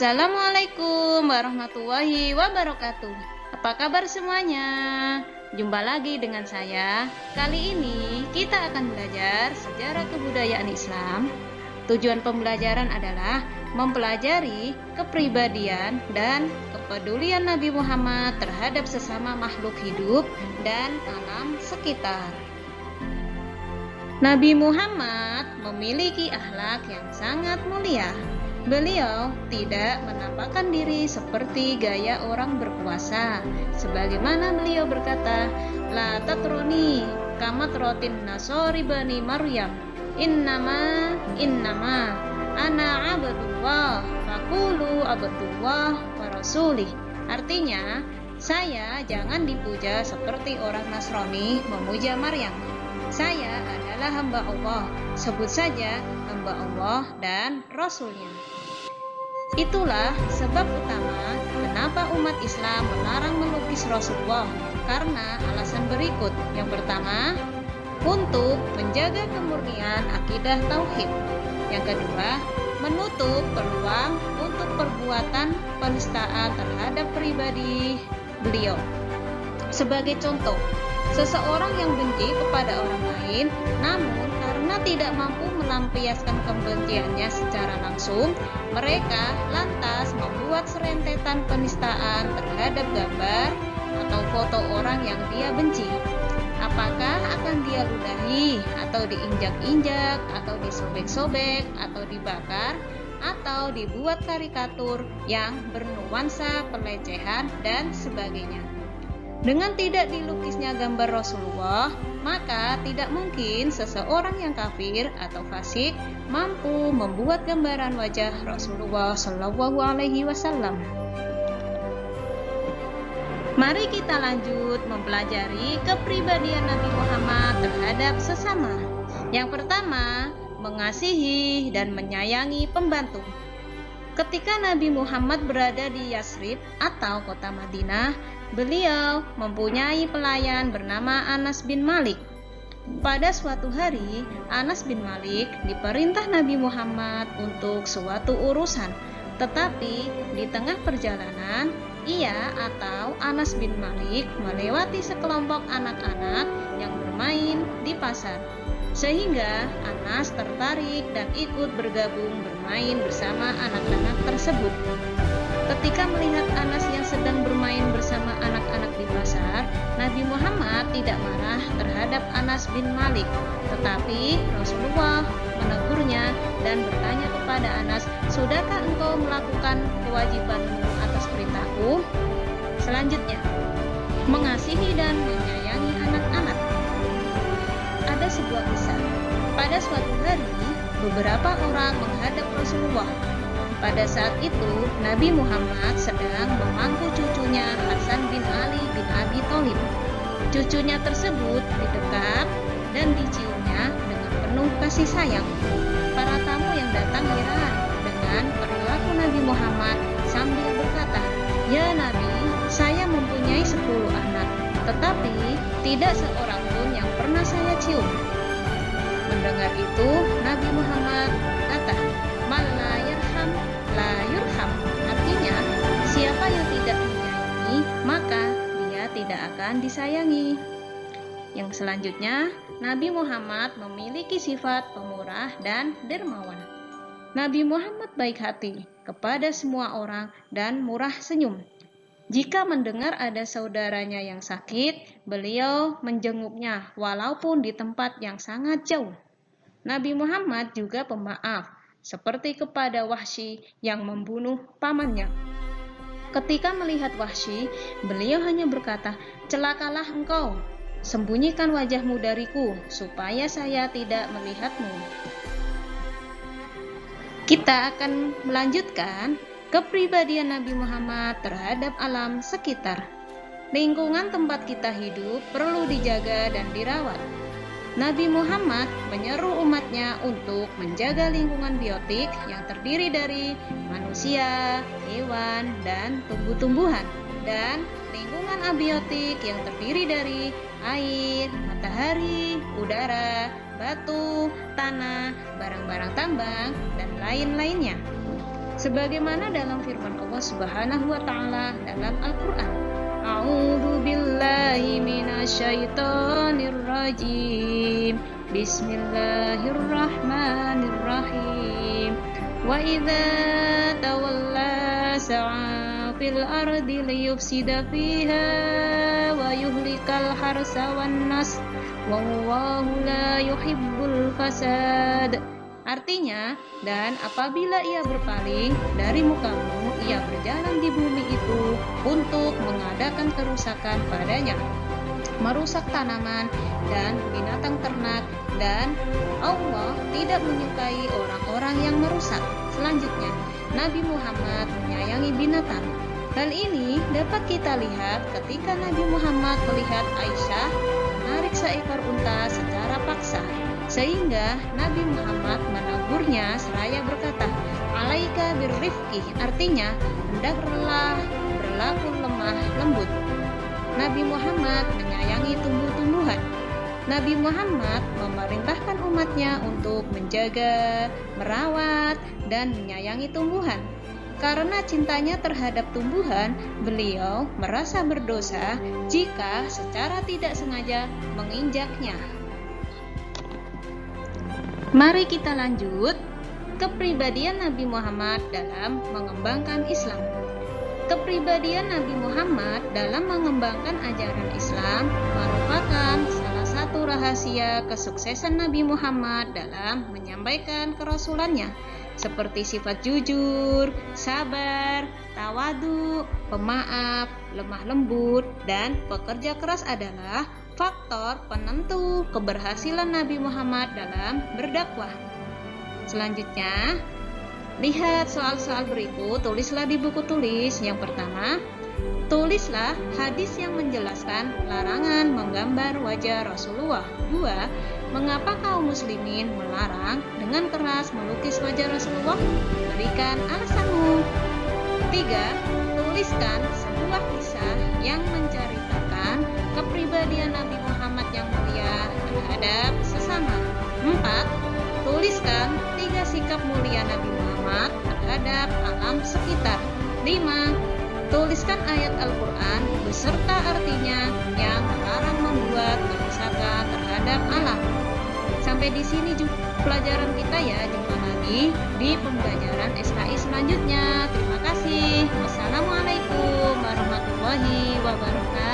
Assalamualaikum warahmatullahi wabarakatuh. Apa kabar semuanya? Jumpa lagi dengan saya. Kali ini kita akan belajar sejarah kebudayaan Islam. Tujuan pembelajaran adalah mempelajari kepribadian dan kepedulian Nabi Muhammad terhadap sesama makhluk hidup dan alam sekitar. Nabi Muhammad memiliki akhlak yang sangat mulia. Beliau tidak menampakkan diri seperti gaya orang berkuasa. Sebagaimana beliau berkata, La tatruni kama trotin nasori bani Maryam. Innama ana abdullah fakulu abdullah wa rasulih. Artinya, saya jangan dipuja seperti orang Nasrani memuja Maryam. Saya adalah hamba Allah, sebut saja hamba Allah dan Rasulnya. Itulah sebab utama kenapa umat Islam melarang melukis Rasulullah, karena alasan berikut. Yang pertama, untuk menjaga kemurnian akidah tauhid. Yang kedua, menutup peluang untuk perbuatan penistaan terhadap pribadi beliau. Sebagai contoh, seseorang yang benci kepada orang lain, namun karena tidak mampu melampiaskan kebenciannya secara langsung, mereka lantas membuat serentetan penistaan terhadap gambar atau foto orang yang dia benci. Apakah akan dia ludahi, atau diinjak-injak, atau disobek-sobek, atau dibakar, atau dibuat karikatur yang bernuansa pelecehan dan sebagainya. Dengan tidak dilukisnya gambar Rasulullah, maka tidak mungkin seseorang yang kafir atau fasik mampu membuat gambaran wajah Rasulullah Shallallahu Alaihi Wasallam. Mari kita lanjut mempelajari kepribadian Nabi Muhammad terhadap sesama. Yang pertama, mengasihi dan menyayangi pembantu. Ketika Nabi Muhammad berada di Yasrib atau kota Madinah, beliau mempunyai pelayan bernama Anas bin Malik. Pada suatu hari, Anas bin Malik diperintah Nabi Muhammad untuk suatu urusan. Tetapi di tengah perjalanan, ia atau Anas bin Malik melewati sekelompok anak-anak yang bermain di pasar. Sehingga Anas tertarik dan ikut bergabung bermain bersama anak-anak tersebut. Ketika melihat Anas yang sedang bermain bersama anak-anak di pasar, Nabi Muhammad tidak marah terhadap Anas bin Malik, tetapi Rasulullah menegurnya dan bertanya kepada Anas, "Sudahkah engkau melakukan kewajibanmu atas perintahku?" Selanjutnya, mengasihi dan menyayangi anak-anak. Ada sebuah kisah. Pada suatu hari, beberapa orang menghadap Rasulullah. Pada saat itu, Nabi Muhammad sedang memangku cucunya Hasan bin Ali bin Abi Thalib. Cucunya tersebut didekat dan diciumnya dengan penuh kasih sayang. Para tamu yang datang heran dengan perilaku Nabi Muhammad sambil berkata, "Ya Nabi, saya mempunyai 10 anak, tetapi tidak seorang pun yang pernah saya cium." Mendengar itu, Nabi Muhammad kata, "Man la yarham la yurham." Artinya, siapa yang tidak menyayangi, maka dia tidak akan disayangi. Yang selanjutnya, Nabi Muhammad memiliki sifat pemurah dan dermawan. Nabi Muhammad baik hati kepada semua orang dan murah senyum. Jika mendengar ada saudaranya yang sakit, beliau menjenguknya walaupun di tempat yang sangat jauh. Nabi Muhammad juga pemaaf, seperti kepada Wahsy yang membunuh pamannya. Ketika melihat Wahsy, beliau hanya berkata, "Celakalah engkau, sembunyikan wajahmu dariku, supaya saya tidak melihatmu." Kita akan melanjutkan kepribadian Nabi Muhammad terhadap alam sekitar. Lingkungan tempat kita hidup perlu dijaga dan dirawat. Nabi Muhammad menyeru umatnya untuk menjaga lingkungan biotik yang terdiri dari manusia, hewan, dan tumbuh-tumbuhan, dan lingkungan abiotik yang terdiri dari air, matahari, udara, batu, tanah, barang-barang tambang, dan lain-lainnya. Sebagaimana dalam firman Allah Subhanahu wa taala dalam Al-Qur'an, A'udzu billahi minasyaitonir rajim. Bismillahirrahmanirrahim. Wa idza tawalla sa'a fil ardi liyufsida fiha wa yuhlikal harsa wan nas wallahu la yuhibbul fasad. Artinya, dan apabila ia berpaling dari mukamu, ia berjalan di bumi itu untuk mengadakan kerusakan padanya, merusak tanaman dan binatang ternak, dan Allah tidak menyukai orang-orang yang merusak. Selanjutnya, Nabi Muhammad menyayangi binatang. Hal ini dapat kita lihat ketika Nabi Muhammad melihat Aisyah menarik seekor unta secara paksa, sehingga Nabi Muhammad menegurnya seraya berkata, "Alaika birrifqi," artinya hendaklah berlaku lemah lembut. Nabi Muhammad menyayangi tumbuh-tumbuhan. Nabi Muhammad memerintahkan umatnya untuk menjaga, merawat, dan menyayangi tumbuhan. Karena cintanya terhadap tumbuhan, beliau merasa berdosa jika secara tidak sengaja menginjaknya. Mari kita lanjut. Kepribadian Nabi Muhammad dalam mengembangkan Islam. Kepribadian Nabi Muhammad dalam mengembangkan ajaran Islam merupakan salah satu rahasia kesuksesan Nabi Muhammad dalam menyampaikan kerasulannya, seperti sifat jujur, sabar, tawadu, pemaaf, lemah lembut, dan pekerja keras adalah faktor penentu keberhasilan Nabi Muhammad dalam berdakwah. Selanjutnya, lihat soal-soal berikut, tulislah di buku tulis. Yang pertama, tulislah hadis yang menjelaskan larangan menggambar wajah Rasulullah. 2. Mengapa kaum muslimin melarang dengan keras melukis wajah Rasulullah? Berikan alasanmu. 3. Tuliskan sebuah kisah yang menceritakan kepribadian Nabi Muhammad yang mulia terhadap sesama. 4. Tuliskan 3 sikap mulia Nabi Muhammad terhadap alam sekitar. 5. Tuliskan ayat Al-Quran beserta artinya yang melarang membuat kerusakan terhadap alam. Sampai di sini pelajaran kita ya. Jumpa lagi di pembelajaran SKI selanjutnya. Terima kasih. Wassalamualaikum warahmatullahi wabarakatuh.